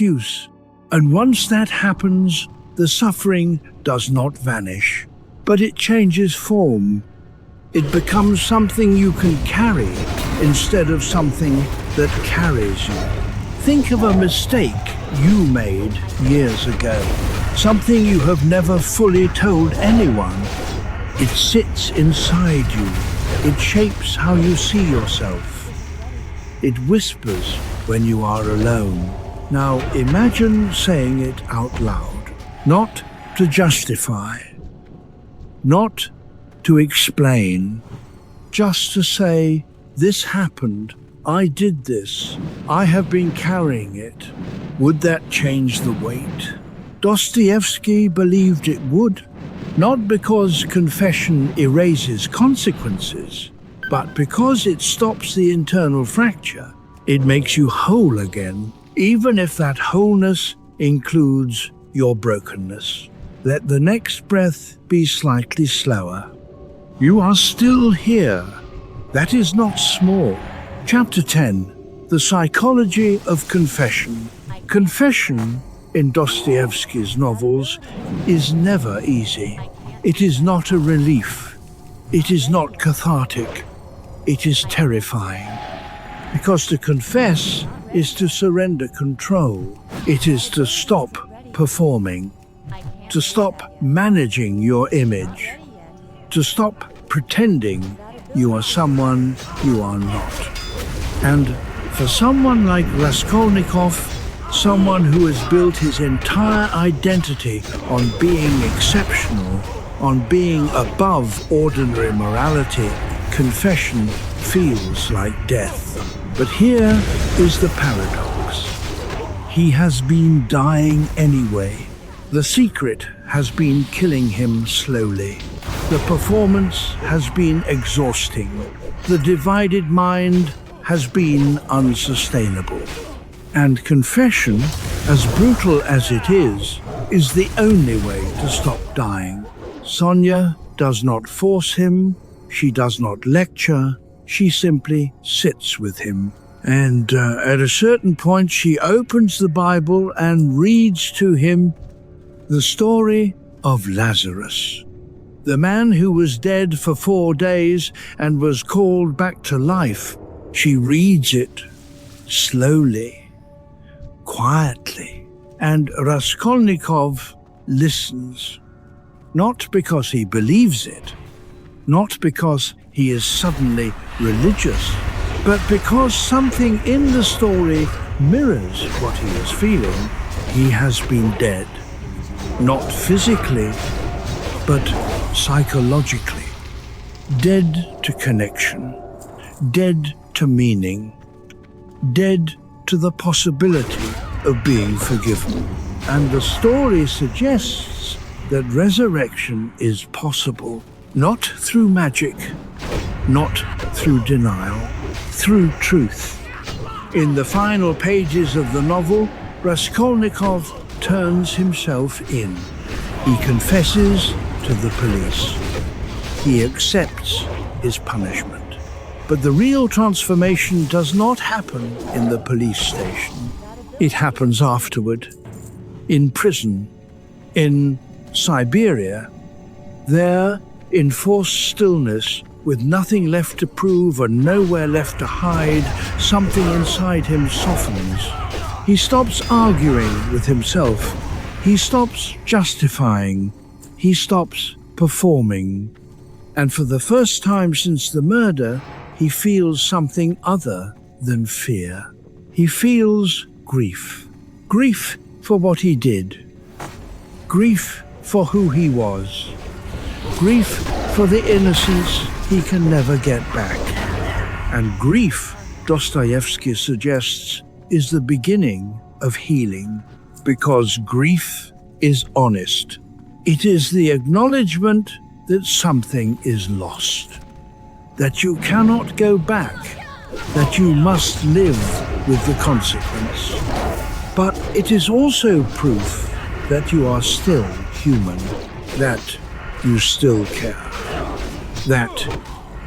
excuse. And once that happens, the suffering does not vanish, but it changes form. It becomes something you can carry instead of something that carries you. Think of a mistake you made years ago, something you have never fully told anyone. It sits inside you. It shapes how you see yourself. It whispers when you are alone. Now imagine saying it out loud, not to justify, not to explain, just to say, "This happened, I did this, I have been carrying it." Would that change the weight? Dostoevsky believed it would, not because confession erases consequences, but because it stops the internal fracture. It makes you whole again, even if that wholeness includes your brokenness. Let the next breath be slightly slower. You are still here. That is not small. Chapter 10. The Psychology of Confession. Confession, in Dostoevsky's novels, is never easy. It is not a relief. It is not cathartic. It is terrifying. Because to confess is to surrender control. It is to stop performing, to stop managing your image, to stop pretending you are someone you are not. And for someone like Raskolnikov, someone who has built his entire identity on being exceptional, on being above ordinary morality, confession feels like death. But here is the paradox. He has been dying anyway. The secret has been killing him slowly. The performance has been exhausting. The divided mind has been unsustainable. And confession, as brutal as it is the only way to stop dying. Sonia does not force him. She does not lecture. She simply sits with him. And at a certain point, she opens the Bible and reads to him the story of Lazarus, the man who was dead for 4 days and was called back to life. She reads it slowly, quietly, and Raskolnikov listens, not because he believes it, not because he is suddenly religious, but because something in the story mirrors what he is feeling. He has been dead, not physically, but psychologically. Dead to connection, dead to meaning, dead to the possibility of being forgiven. And the story suggests that resurrection is possible, not through magic, not through denial, through truth. In the final pages of the novel, Raskolnikov turns himself in. He confesses to the police. He accepts his punishment. But the real transformation does not happen in the police station. It happens afterward, in prison, in Siberia. There, in forced stillness, with nothing left to prove and nowhere left to hide, something inside him softens. He stops arguing with himself. He stops justifying. He stops performing. And for the first time since the murder, he feels something other than fear. He feels grief. Grief for what he did. Grief for who he was. Grief for the innocence he can never get back. And grief, Dostoevsky suggests, is the beginning of healing, because grief is honest. It is the acknowledgement that something is lost, that you cannot go back, that you must live with the consequence. But it is also proof that you are still human, that you still care, that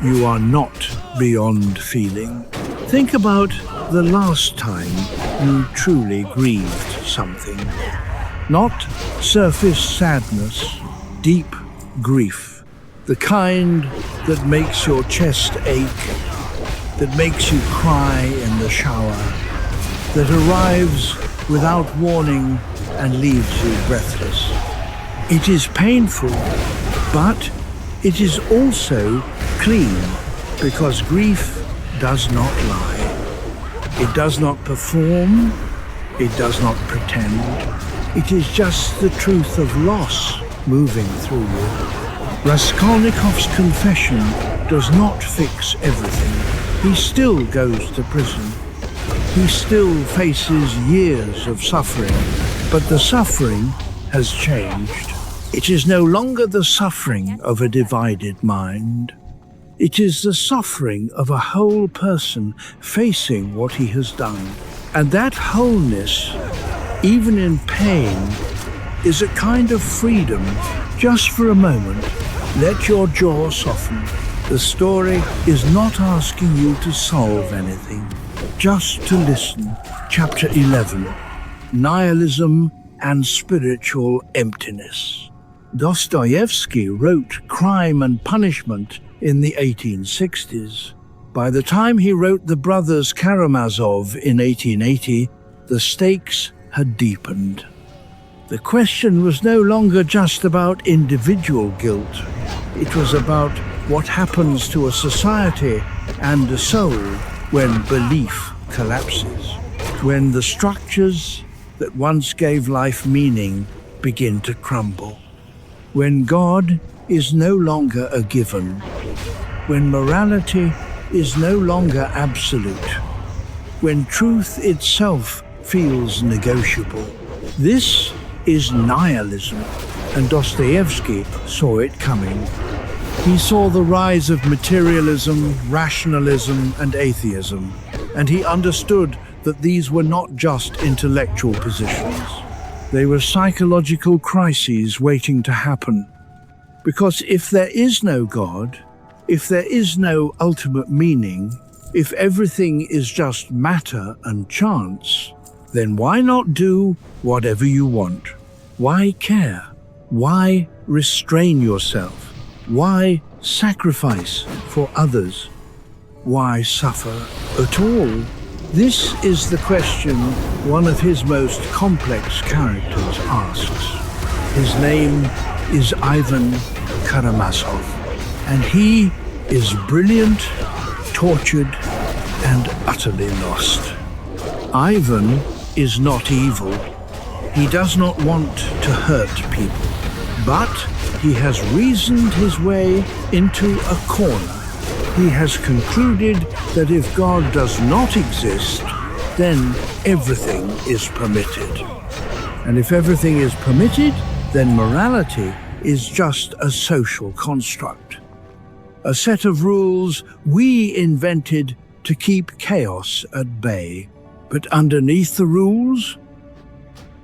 you are not beyond feeling. Think about the last time you truly grieved something? Not surface sadness, deep grief. The kind that makes your chest ache, that makes you cry in the shower, that arrives without warning and leaves you breathless. It is painful, but it is also clean, because grief does not lie. It does not perform, it does not pretend. It is just the truth of loss moving through you. Raskolnikov's confession does not fix everything. He still goes to prison. He still faces years of suffering, but the suffering has changed. It is no longer the suffering of a divided mind. It is the suffering of a whole person facing what he has done. And that wholeness, even in pain, is a kind of freedom. Just for a moment, let your jaw soften. The story is not asking you to solve anything, just to listen. Chapter 11, Nihilism and Spiritual Emptiness. Dostoevsky wrote Crime and Punishment in the 1860s. By the time he wrote The Brothers Karamazov in 1880, the stakes had deepened. The question was no longer just about individual guilt. It was about what happens to a society and a soul when belief collapses, when the structures that once gave life meaning begin to crumble, when God is no longer a given, when morality is no longer absolute, when truth itself feels negotiable. This is nihilism, and Dostoevsky saw it coming. He saw the rise of materialism, rationalism, and atheism, and he understood that these were not just intellectual positions. They were psychological crises waiting to happen. Because if there is no God, if there is no ultimate meaning, if everything is just matter and chance, then why not do whatever you want? Why care? Why restrain yourself? Why sacrifice for others? Why suffer at all? This is the question one of his most complex characters asks. His name is Ivan Karamazov, and he is brilliant, tortured, and utterly lost. Ivan is not evil. He does not want to hurt people, but he has reasoned his way into a corner. He has concluded that if God does not exist, then everything is permitted. And if everything is permitted, then morality is just a social construct. A set of rules we invented to keep chaos at bay. But underneath the rules,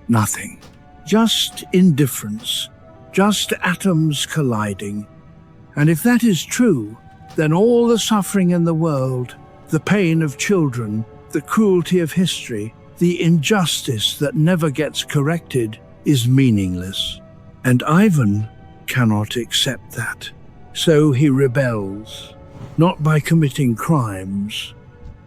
nothing. Just indifference, just atoms colliding. And if that is true, then all the suffering in the world, the pain of children, the cruelty of history, the injustice that never gets corrected, is meaningless. And Ivan cannot accept that. So he rebels, not by committing crimes,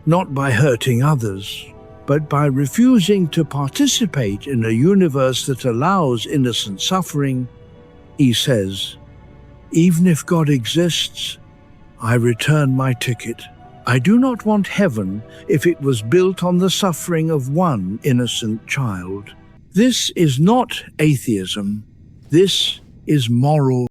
not by hurting others, but by refusing to participate in a universe that allows innocent suffering. He says, "Even if God exists, I return my ticket. I do not want heaven if it was built on the suffering of one innocent child." This is not atheism. This is moral